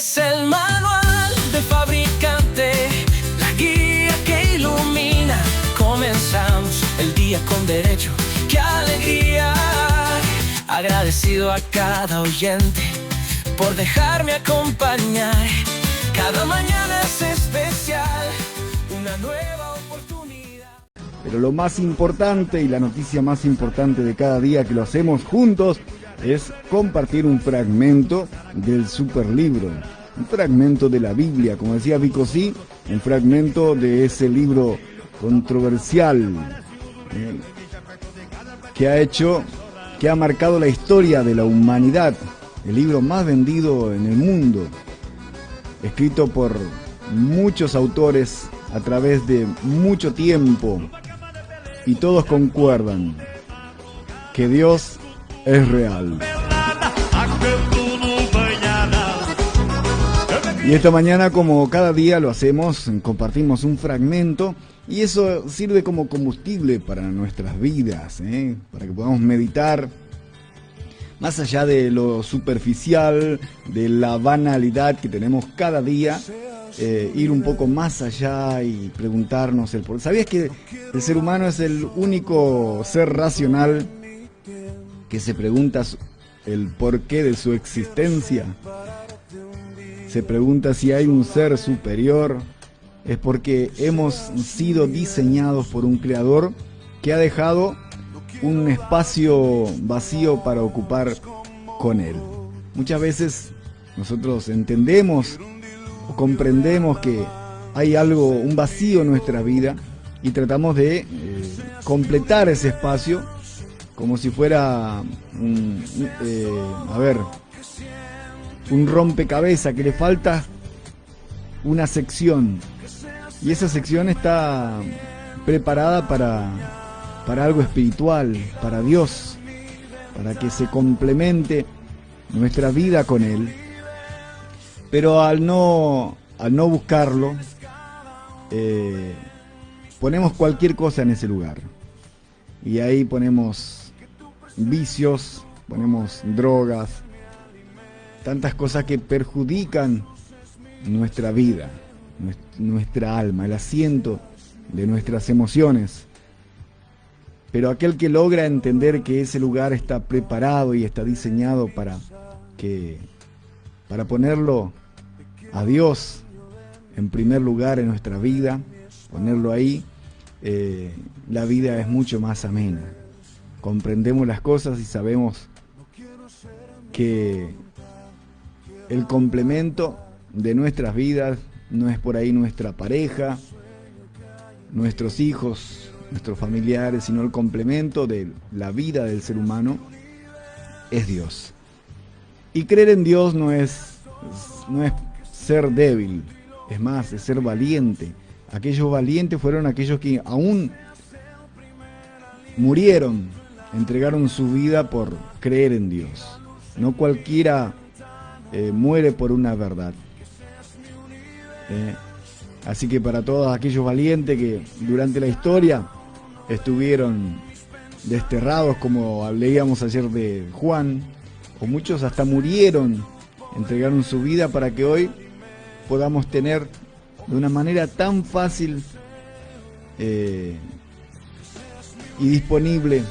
Es el manual del fabricante, la guía que ilumina. Comenzamos el día con derecho, ¡qué alegría! Agradecido a cada oyente por dejarme acompañar. Cada mañana es especial, una nueva oportunidad. Pero lo más importante y la noticia más importante de cada día que lo hacemos juntos es compartir un fragmento del superlibro, un fragmento de la Biblia, como decía Vico Sí, un fragmento de ese libro controversial que ha marcado la historia de la humanidad, el libro más vendido en el mundo, escrito por muchos autores a través de mucho tiempo, y todos concuerdan que Dios es real. Y esta mañana, como cada día lo hacemos, compartimos un fragmento, y eso sirve como combustible para nuestras vidas, para que podamos meditar más allá de lo superficial, de la banalidad que tenemos cada día, ir un poco más allá y preguntarnos el por qué. ¿Sabías que el ser humano es el único ser racional que se pregunta el porqué de su existencia? Se pregunta si hay un ser superior. Es porque hemos sido diseñados por un creador que ha dejado un espacio vacío para ocupar con él. Muchas veces nosotros entendemos o comprendemos que hay algo, un vacío en nuestra vida, y tratamos de completar ese espacio como si fuera un rompecabezas que le falta una sección, y esa sección está preparada para algo espiritual, para Dios, para que se complemente nuestra vida con Él. Pero al no buscarlo, ponemos cualquier cosa en ese lugar, y ahí ponemos vicios, ponemos drogas, tantas cosas que perjudican nuestra vida, nuestra alma, el asiento de nuestras emociones. Pero aquel que logra entender que ese lugar está preparado y está diseñado para ponerlo a Dios en primer lugar en nuestra vida, ponerlo ahí, la vida es mucho más amena. Comprendemos las cosas y sabemos que el complemento de nuestras vidas no es por ahí nuestra pareja, nuestros hijos, nuestros familiares, sino el complemento de la vida del ser humano es Dios. Y creer en Dios no es ser débil, es más, es ser valiente. Aquellos valientes fueron aquellos que aún murieron, entregaron su vida por creer en Dios. No cualquiera muere por una verdad. Así que para todos aquellos valientes que durante la historia estuvieron desterrados, como leíamos ayer de Juan, o muchos hasta murieron, entregaron su vida para que hoy podamos tener de una manera tan fácil y disponible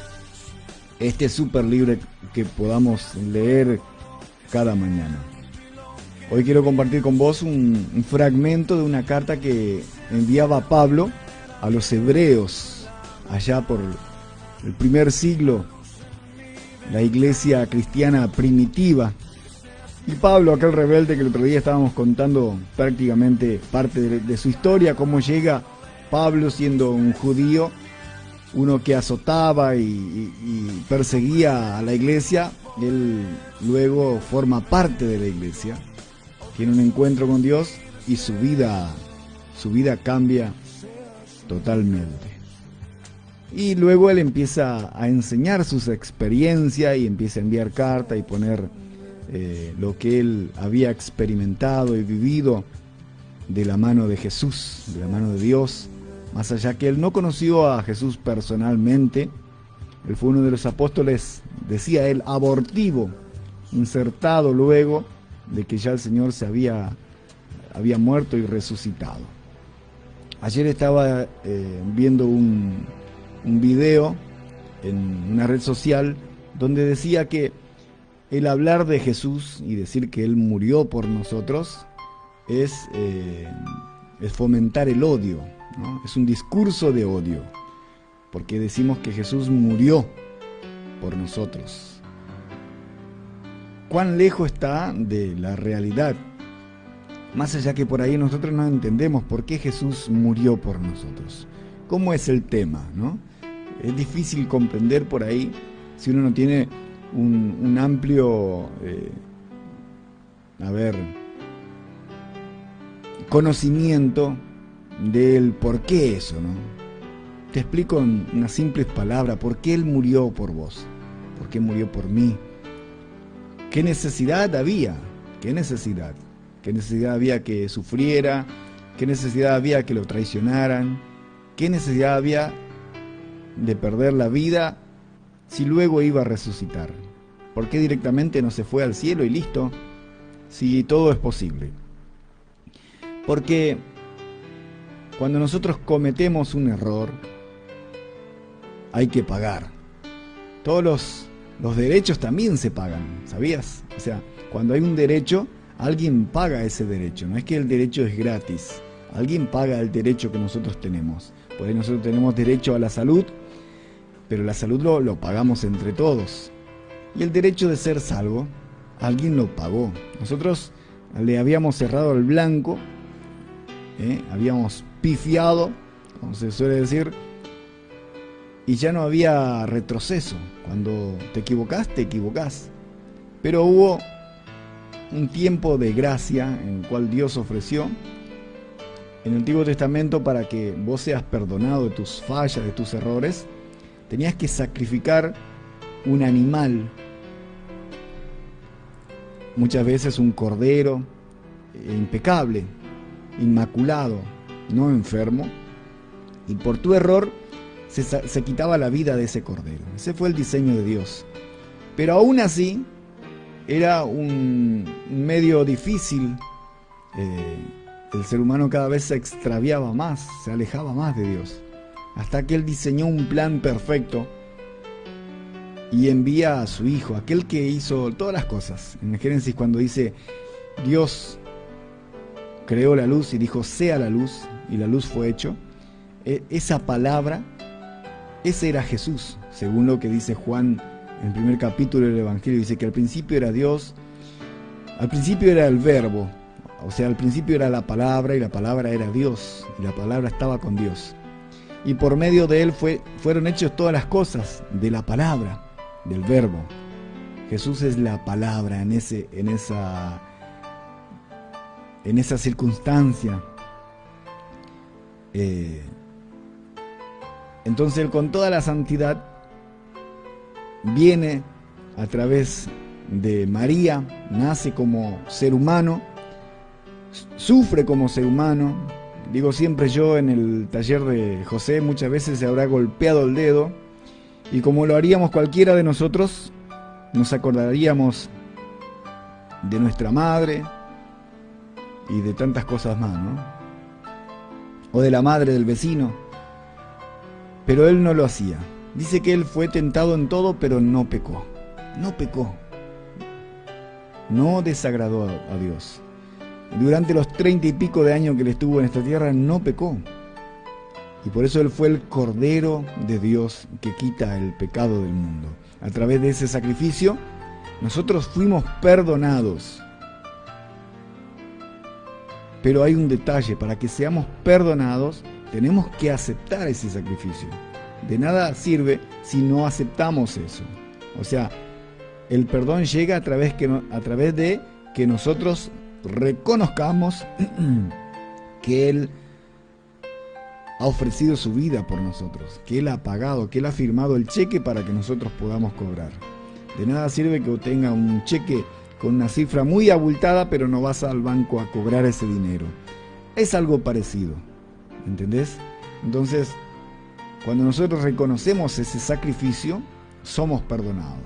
este super libro que podamos leer cada mañana. Hoy quiero compartir con vos un fragmento de una carta que enviaba Pablo a los hebreos allá por el primer siglo, la iglesia cristiana primitiva. Y Pablo, aquel rebelde que el otro día estábamos contando prácticamente parte de su historia, cómo llega Pablo siendo un judío, uno que azotaba y perseguía a la iglesia. Él luego forma parte de la iglesia, tiene un encuentro con Dios y su vida cambia totalmente. Y luego él empieza a enseñar sus experiencias y empieza a enviar cartas y poner lo que él había experimentado y vivido de la mano de Jesús, de la mano de Dios. Más allá que él no conoció a Jesús personalmente, él fue uno de los apóstoles, decía él, abortivo, insertado luego de que ya el Señor se había muerto y resucitado. Ayer estaba viendo un video en una red social donde decía que el hablar de Jesús y decir que Él murió por nosotros es fomentar el odio, ¿no? Es un discurso de odio, porque decimos que Jesús murió por nosotros. ¿Cuán lejos está de la realidad? Más allá que por ahí nosotros no entendemos por qué Jesús murió por nosotros. ¿Cómo es el tema, no? Es difícil comprender por ahí si uno no tiene un amplio, conocimiento del por qué eso, ¿no? Te explico en unas simples palabras, ¿por qué Él murió por vos? ¿Por qué murió por mí? ¿Qué necesidad había? ¿Qué necesidad? ¿Qué necesidad había que sufriera? ¿Qué necesidad había que lo traicionaran? ¿Qué necesidad había de perder la vida si luego iba a resucitar? ¿Por qué directamente no se fue al cielo y listo? Si todo es posible. Porque cuando nosotros cometemos un error, hay que pagar. Todos los derechos también se pagan, ¿sabías? O sea, cuando hay un derecho, alguien paga ese derecho. No es que el derecho es gratis. Alguien paga el derecho que nosotros tenemos. Por ahí nosotros tenemos derecho a la salud, pero la salud lo pagamos entre todos. Y el derecho de ser salvo, alguien lo pagó. Nosotros le habíamos cerrado el blanco, habíamos pifiado, como se suele decir, y ya no había retroceso. Cuando te equivocás, te equivocás. Pero hubo un tiempo de gracia en el cual Dios ofreció en el Antiguo Testamento para que vos seas perdonado de tus fallas, de tus errores. Tenías que sacrificar un animal, muchas veces un cordero impecable, inmaculado, no enfermo, y por tu error se quitaba la vida de ese cordero. Ese fue el diseño de Dios. Pero aún así era un medio difícil. El ser humano cada vez se extraviaba más, se alejaba más de Dios, hasta que Él diseñó un plan perfecto y envía a su Hijo, aquel que hizo todas las cosas. En el Génesis, cuando dice Dios creó la luz y dijo sea la luz, y la luz fue hecho, esa palabra, ese era Jesús, según lo que dice Juan en el primer capítulo del Evangelio. Dice que al principio era Dios, al principio era el Verbo, o sea, al principio era la palabra, y la palabra era Dios, y la palabra estaba con Dios. Y por medio de Él fueron hechas todas las cosas, de la palabra, del Verbo. Jesús es la palabra en esa circunstancia. Entonces Él, con toda la santidad, viene a través de María, nace como ser humano, sufre como ser humano. Digo siempre yo, en el taller de José, muchas veces se habrá golpeado el dedo, y como lo haríamos cualquiera de nosotros, nos acordaríamos de nuestra madre y de tantas cosas más, ¿no? O de la madre del vecino. Pero Él no lo hacía. Dice que Él fue tentado en todo, pero no pecó. No pecó. No desagradó a Dios. Durante los 30 y pico de años que Él estuvo en esta tierra, no pecó. Y por eso Él fue el Cordero de Dios que quita el pecado del mundo. A través de ese sacrificio, nosotros fuimos perdonados. Pero hay un detalle: para que seamos perdonados, tenemos que aceptar ese sacrificio. De nada sirve si no aceptamos eso. O sea, el perdón llega a través de que nosotros reconozcamos que Él ha ofrecido su vida por nosotros, que Él ha pagado, que Él ha firmado el cheque para que nosotros podamos cobrar. De nada sirve que tenga un cheque con una cifra muy abultada, pero no vas al banco a cobrar ese dinero. Es algo parecido, ¿entendés? Entonces, cuando nosotros reconocemos ese sacrificio, somos perdonados,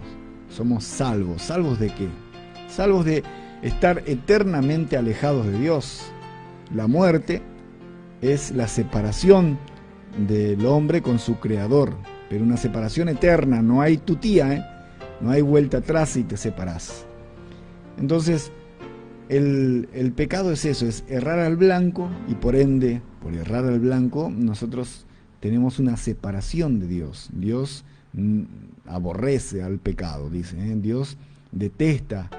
somos salvos. ¿Salvos de qué? Salvos de estar eternamente alejados de Dios. La muerte es la separación del hombre con su creador, pero una separación eterna, no hay tutía, no hay vuelta atrás y te separás. Entonces, el pecado es eso, es errar al blanco, y por ende, por errar al blanco, nosotros tenemos una separación de Dios. Dios aborrece al pecado, dice, Dios detesta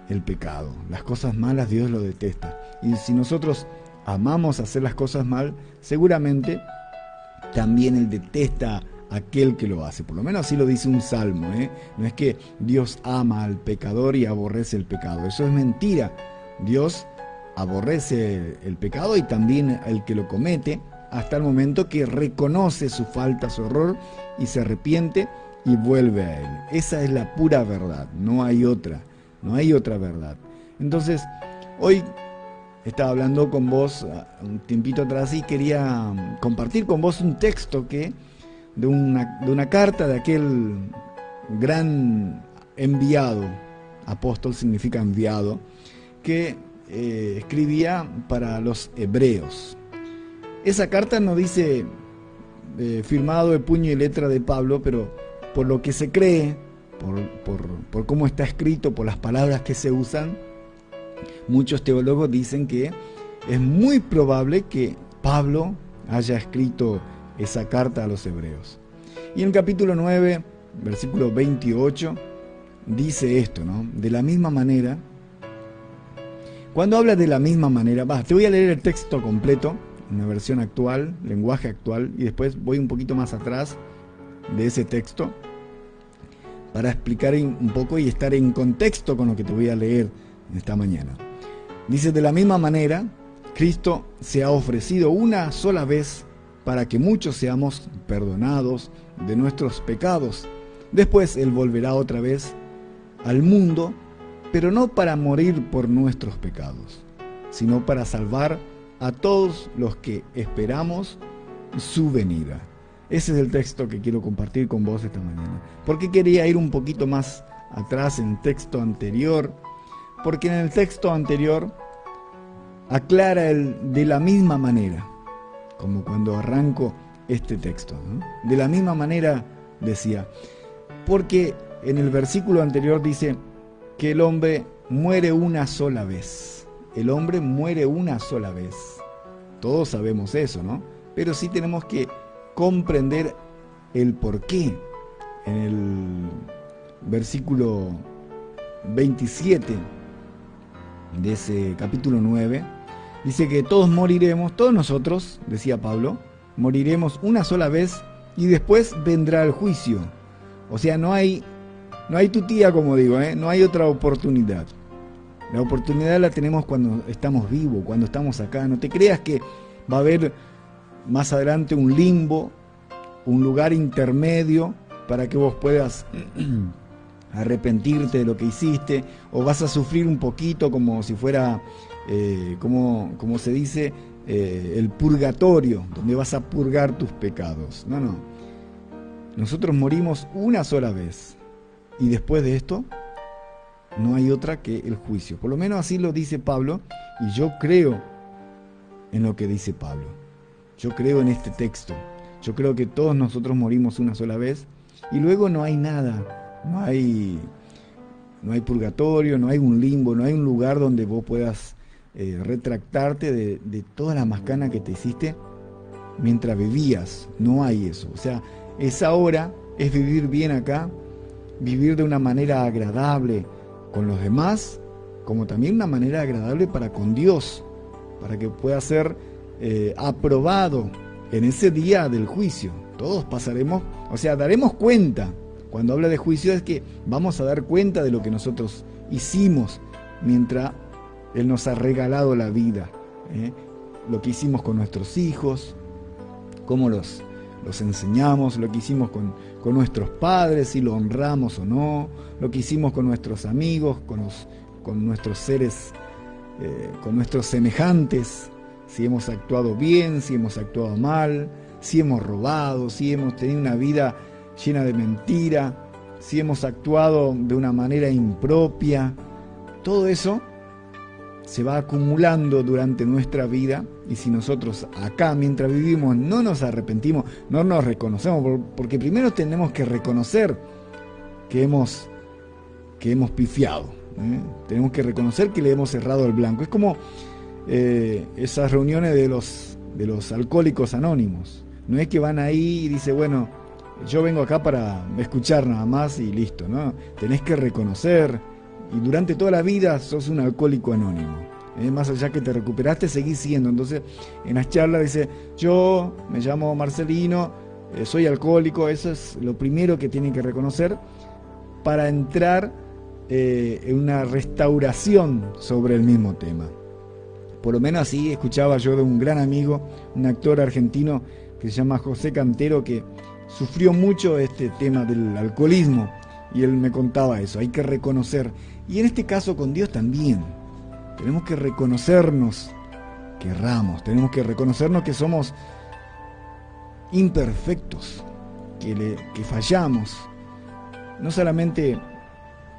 el pecado. Las cosas malas Dios lo detesta. Y si nosotros amamos hacer las cosas mal, seguramente también Él detesta a aquel que lo hace. Por lo menos así lo dice un salmo, No es que Dios ama al pecador y aborrece el pecado. Eso es mentira. Dios aborrece el pecado y también el que lo comete, hasta el momento que reconoce su falta, su error, y se arrepiente y vuelve a Él. Esa es la pura verdad, no hay otra verdad. Entonces, hoy estaba hablando con vos un tiempito atrás y quería compartir con vos un texto de una carta de aquel gran enviado, apóstol significa enviado, que escribía para los hebreos. Esa carta no dice firmado de puño y letra de Pablo, pero por lo que se cree, por cómo está escrito, por las palabras que se usan, muchos teólogos dicen que es muy probable que Pablo haya escrito esa carta a los hebreos. Y en el capítulo 9, versículo 28, dice esto, ¿no? De la misma manera, cuando habla de la misma manera, te voy a leer el texto completo, una versión actual, lenguaje actual, y después voy un poquito más atrás de ese texto para explicar un poco y estar en contexto con lo que te voy a leer esta mañana. Dice, de la misma manera, Cristo se ha ofrecido una sola vez para que muchos seamos perdonados de nuestros pecados. Después Él volverá otra vez al mundo, pero no para morir por nuestros pecados, sino para salvar a todos los que esperamos su venida. Ese es el texto que quiero compartir con vos esta mañana. ¿Por qué quería ir un poquito más atrás en el texto anterior? Porque en el texto anterior aclara de la misma manera, como cuando arranco este texto, ¿no? De la misma manera decía, porque en el versículo anterior dice que el hombre muere una sola vez. El hombre muere una sola vez. Todos sabemos eso, ¿no? Pero sí tenemos que comprender el porqué. En el versículo 27 de ese capítulo 9, dice que todos moriremos, todos nosotros, decía Pablo, moriremos una sola vez y después vendrá el juicio. O sea, no hay tutía, como digo, no hay otra oportunidad. La oportunidad la tenemos cuando estamos vivos, cuando estamos acá. No te creas que va a haber más adelante un limbo, un lugar intermedio para que vos puedas arrepentirte de lo que hiciste, o vas a sufrir un poquito como si fuera, como se dice, el purgatorio, donde vas a purgar tus pecados. No. Nosotros morimos una sola vez y después de esto no hay otra que el juicio. Por lo menos así lo dice Pablo, y yo creo en lo que dice Pablo. Yo creo en este texto. Yo creo que todos nosotros morimos una sola vez y luego no hay nada. No hay purgatorio, no hay un limbo, no hay un lugar donde vos puedas retractarte de toda la macana que te hiciste mientras vivías. No hay eso. O sea, esa hora es vivir bien acá, vivir de una manera agradable con los demás, como también una manera agradable para con Dios, para que pueda ser aprobado en ese día del juicio. Todos pasaremos, o sea, daremos cuenta. Cuando habla de juicio es que vamos a dar cuenta de lo que nosotros hicimos mientras Él nos ha regalado la vida, lo que hicimos con nuestros hijos, cómo los enseñamos, lo que hicimos con nuestros padres, si lo honramos o no, lo que hicimos con nuestros amigos, con nuestros seres, con nuestros semejantes, si hemos actuado bien, si hemos actuado mal, si hemos robado, si hemos tenido una vida llena de mentira, si hemos actuado de una manera impropia. Todo eso se va acumulando durante nuestra vida, y si nosotros acá mientras vivimos no nos arrepentimos, no nos reconocemos, porque primero tenemos que reconocer que hemos pifiado, tenemos que reconocer que le hemos cerrado el blanco. Es como esas reuniones de los alcohólicos anónimos. No es que van ahí y dice, bueno, yo vengo acá para escuchar nada más y listo, ¿no? Tenés que reconocer, y durante toda la vida sos un alcohólico anónimo. Más allá que te recuperaste, seguís siendo. Entonces, en las charlas dice, yo me llamo Marcelino, soy alcohólico. Eso es lo primero que tienen que reconocer para entrar en una restauración sobre el mismo tema. Por lo menos así escuchaba yo de un gran amigo, un actor argentino que se llama José Cantero, que sufrió mucho este tema del alcoholismo, y él me contaba eso. Hay que reconocer, y en este caso con Dios también tenemos que reconocernos que erramos, tenemos que reconocernos que somos imperfectos, que fallamos, no solamente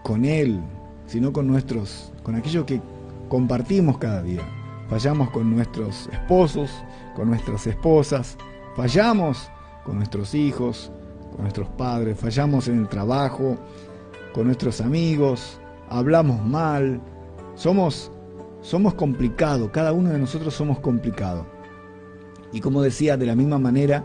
con Él, sino con aquello que compartimos cada día. Fallamos con nuestros esposos, con nuestras esposas, fallamos con nuestros hijos, con nuestros padres, fallamos en el trabajo, con nuestros amigos, hablamos mal, somos complicados, cada uno de nosotros somos complicados. Y como decía, de la misma manera,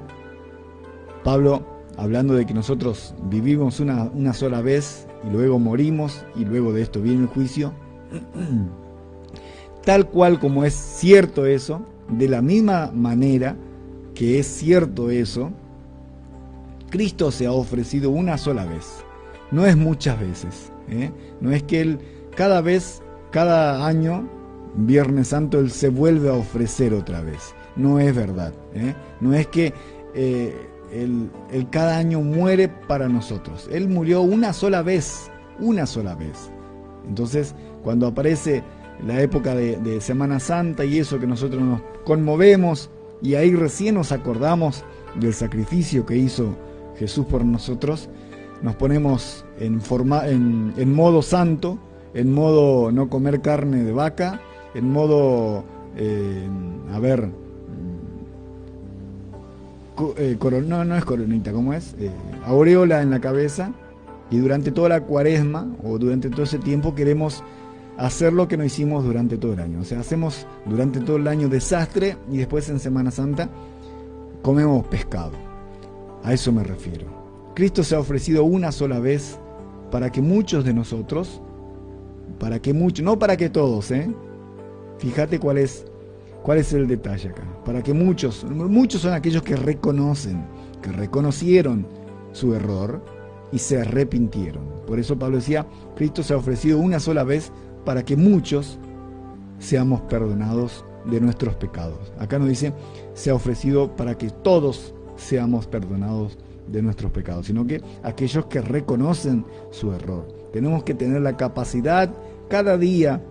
Pablo, hablando de que nosotros vivimos una sola vez y luego morimos y luego de esto viene el juicio, tal cual como es cierto eso, de la misma manera que es cierto eso, Cristo se ha ofrecido una sola vez, no es muchas veces, no es que Él cada año, Viernes Santo, Él se vuelve a ofrecer otra vez, no es verdad, no es que Él cada año muere para nosotros, Él murió una sola vez. Entonces, cuando aparece la época de Semana Santa y eso, que nosotros nos conmovemos y ahí recién nos acordamos del sacrificio que hizo Jesús por nosotros, nos ponemos en modo santo, en modo no comer carne de vaca, en modo, no es coronita, ¿cómo es? Aureola en la cabeza, y durante toda la cuaresma o durante todo ese tiempo queremos hacer lo que no hicimos durante todo el año. O sea, hacemos durante todo el año desastre y después en Semana Santa comemos pescado. A eso me refiero. Cristo se ha ofrecido una sola vez para que muchos de nosotros, no para que todos, fíjate cuál es el detalle acá. Para que muchos son aquellos que reconocieron su error y se arrepintieron. Por eso Pablo decía, Cristo se ha ofrecido una sola vez para que muchos seamos perdonados de nuestros pecados. Acá nos dice, se ha ofrecido para que todos seamos perdonados de nuestros pecados, sino que aquellos que reconocen su error. Tenemos que tener la capacidad cada día.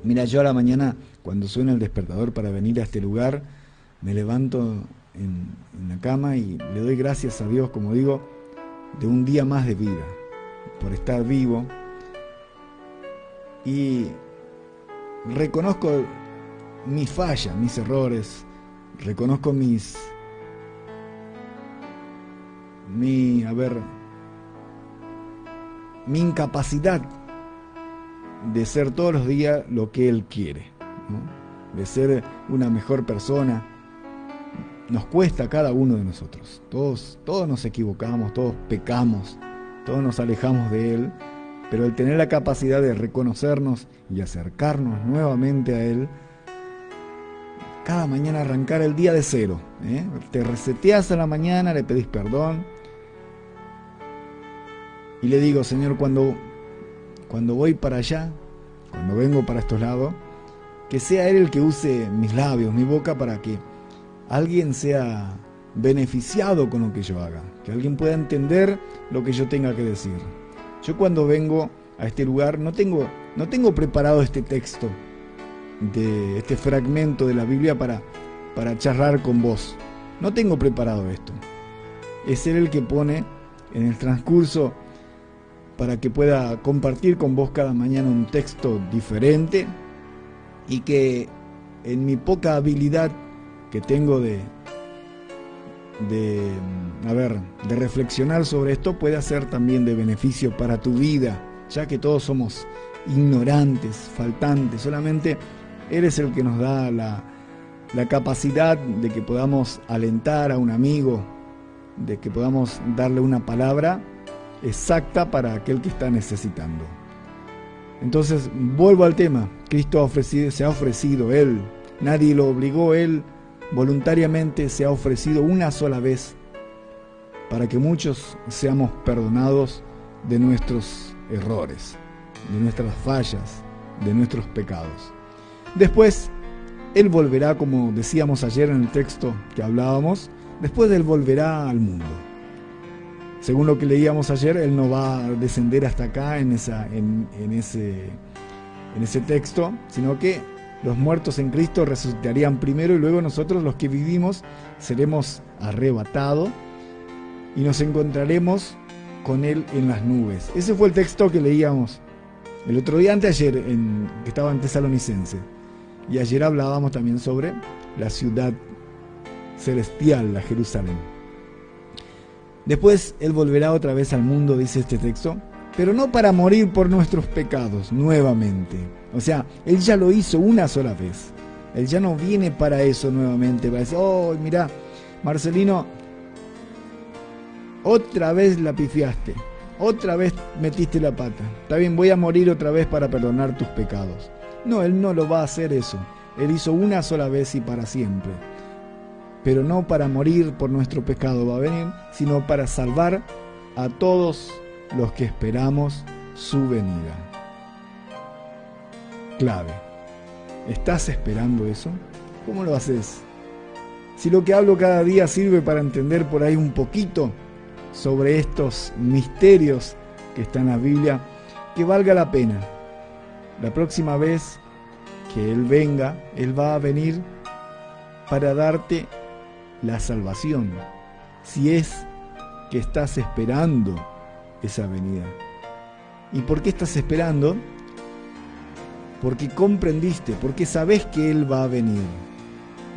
Mira, yo a la mañana, cuando suena el despertador para venir a este lugar, me levanto en la cama y le doy gracias a Dios, como digo, de un día más de vida, por estar vivo, y reconozco mis fallas, mis errores, reconozco mi incapacidad de ser todos los días lo que Él quiere, ¿no? De ser una mejor persona. Nos cuesta a cada uno de nosotros. Todos nos equivocamos, todos pecamos, todos nos alejamos de Él, pero el tener la capacidad de reconocernos y acercarnos nuevamente a Él, cada mañana arrancar el día de cero, te reseteas a la mañana, le pedís perdón y le digo, Señor, cuando voy para allá, cuando vengo para estos lados, que sea Él el que use mis labios, mi boca, para que alguien sea beneficiado con lo que yo haga, que alguien pueda entender lo que yo tenga que decir. Yo cuando vengo a este lugar no tengo preparado este texto, de este fragmento de la Biblia para charlar con vos. No tengo preparado esto. Es Él el que pone en el transcurso para que pueda compartir con vos cada mañana un texto diferente, y que en mi poca habilidad que tengo de reflexionar sobre esto pueda ser también de beneficio para tu vida, ya que todos somos ignorantes, faltantes. Solamente eres el que nos da la capacidad de que podamos alentar a un amigo, de que podamos darle una palabra exacta para aquel que está necesitando. Entonces, vuelvo al tema. Cristo se ha ofrecido, Él, nadie lo obligó, Él voluntariamente se ha ofrecido una sola vez para que muchos seamos perdonados de nuestros errores, de nuestras fallas, de nuestros pecados. Después, Él volverá, como decíamos ayer en el texto que hablábamos, después Él volverá al mundo. Según lo que leíamos ayer, Él no va a descender hasta acá en ese texto, sino que los muertos en Cristo resucitarían primero y luego nosotros, los que vivimos, seremos arrebatados y nos encontraremos con Él en las nubes. Ese fue el texto que leíamos el otro día, anteayer, que estaba en Tesalonicense. Y ayer hablábamos también sobre la ciudad celestial, la Jerusalén. Después Él volverá otra vez al mundo, dice este texto, pero no para morir por nuestros pecados nuevamente. O sea, Él ya lo hizo una sola vez. Él ya no viene para eso nuevamente, para decir, oh, mira, Marcelino, otra vez la pifiaste, otra vez metiste la pata. Está bien, voy a morir otra vez para perdonar tus pecados. No, Él no lo va a hacer eso. Él hizo una sola vez y para siempre. Pero no para morir por nuestro pecado va a venir, sino para salvar a todos los que esperamos su venida. Clave. ¿Estás esperando eso? ¿Cómo lo haces? Si lo que hablo cada día sirve para entender por ahí un poquito sobre estos misterios que están en la Biblia, que valga la pena. La próxima vez que Él venga, Él va a venir para darte la salvación, si es que estás esperando esa venida. ¿Y por qué estás esperando? Porque comprendiste, porque sabes que Él va a venir.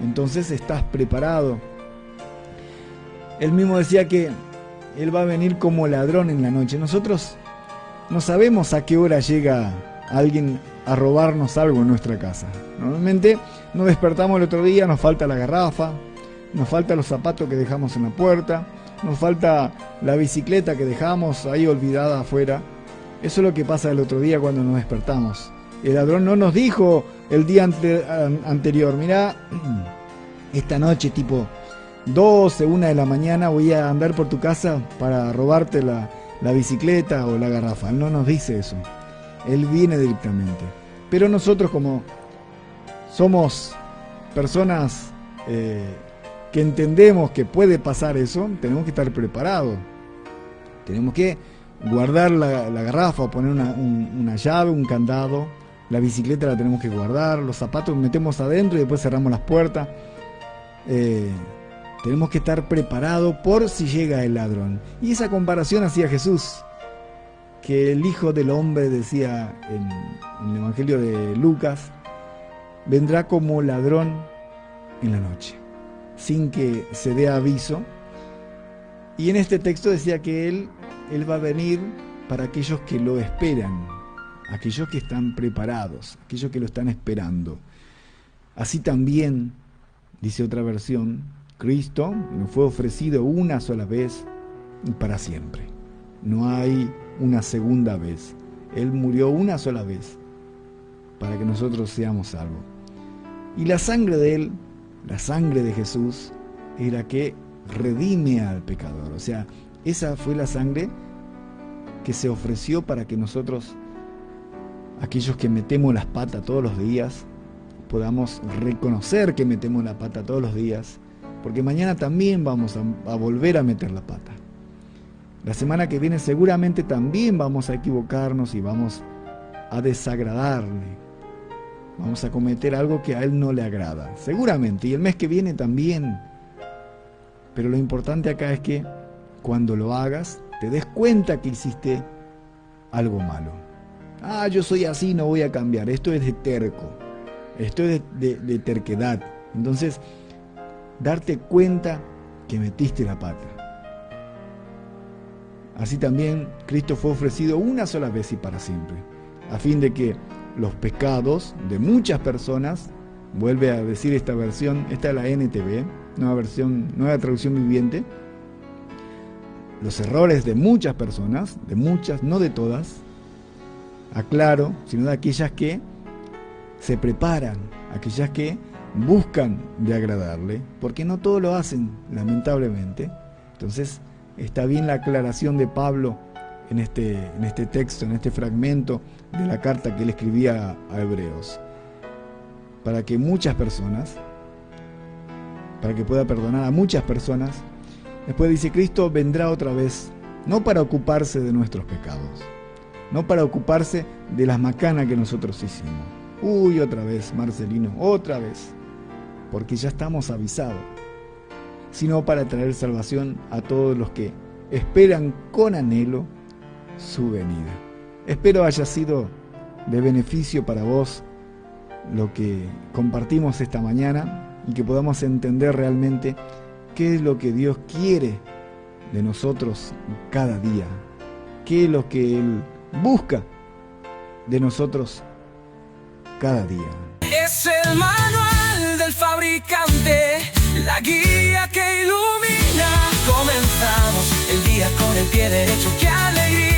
Entonces estás preparado. Él mismo decía que Él va a venir como ladrón en la noche. Nosotros no sabemos a qué hora llega alguien a robarnos algo en nuestra casa. Normalmente nos despertamos el otro día, nos falta la garrafa, nos falta los zapatos que dejamos en la puerta, nos falta la bicicleta que dejamos ahí olvidada afuera. Eso es lo que pasa el otro día cuando nos despertamos. El ladrón no nos dijo el día anterior, mirá, esta noche tipo 12, 1 de la mañana voy a andar por tu casa para robarte la bicicleta o la garrafa. Él no nos dice eso. Él viene directamente. Pero nosotros, como somos personas que entendemos que puede pasar eso, tenemos que estar preparados. Tenemos que guardar la garrafa, poner una llave, un candado. La bicicleta la tenemos que guardar, los zapatos metemos adentro y después cerramos las puertas. Tenemos que estar preparados por si llega el ladrón. Y esa comparación hacía Jesús, que el Hijo del Hombre, decía en el Evangelio de Lucas, vendrá como ladrón en la noche, sin que se dé aviso. Y en este texto decía que Él va a venir para aquellos que lo esperan, aquellos que están preparados, aquellos que lo están esperando. Así también, dice otra versión, Cristo nos fue ofrecido una sola vez y para siempre. No hay una segunda vez. Él murió una sola vez para que nosotros seamos salvos. Y la sangre de Él, la sangre de Jesús, era que redime al pecador. O sea, esa fue la sangre que se ofreció para que nosotros, aquellos que metemos las patas todos los días, podamos reconocer que metemos la pata todos los días, porque mañana también vamos a volver a meter la pata. La semana que viene seguramente también vamos a equivocarnos y vamos a desagradarle. Vamos a cometer algo que a Él no le agrada, seguramente, y el mes que viene también. Pero lo importante acá es que cuando lo hagas, te des cuenta que hiciste algo malo. Yo soy así, no voy a cambiar. Esto es de terco. Esto es de terquedad. Entonces, darte cuenta que metiste la pata. Así también Cristo fue ofrecido una sola vez y para siempre, a fin de que los pecados de muchas personas, vuelve a decir esta versión, esta es la NTV, nueva traducción viviente, los errores de muchas personas, de muchas, no de todas, aclaro, sino de aquellas que se preparan, aquellas que buscan de agradarle, porque no todos lo hacen, lamentablemente. Entonces, está bien la aclaración de Pablo en este texto, en este fragmento de la carta que él escribía a Hebreos, para que muchas personas, para que pueda perdonar a muchas personas. Después dice, Cristo vendrá otra vez, no para ocuparse de nuestros pecados, no para ocuparse de las macanas que nosotros hicimos. Uy, otra vez, Marcelino, otra vez, porque ya estamos avisados, sino para traer salvación a todos los que esperan con anhelo su venida. Espero haya sido de beneficio para vos lo que compartimos esta mañana y que podamos entender realmente qué es lo que Dios quiere de nosotros cada día, qué es lo que Él busca de nosotros cada día. Es el manual del fabricante, la guía que ilumina. Comenzamos el día con el pie derecho, qué alegría.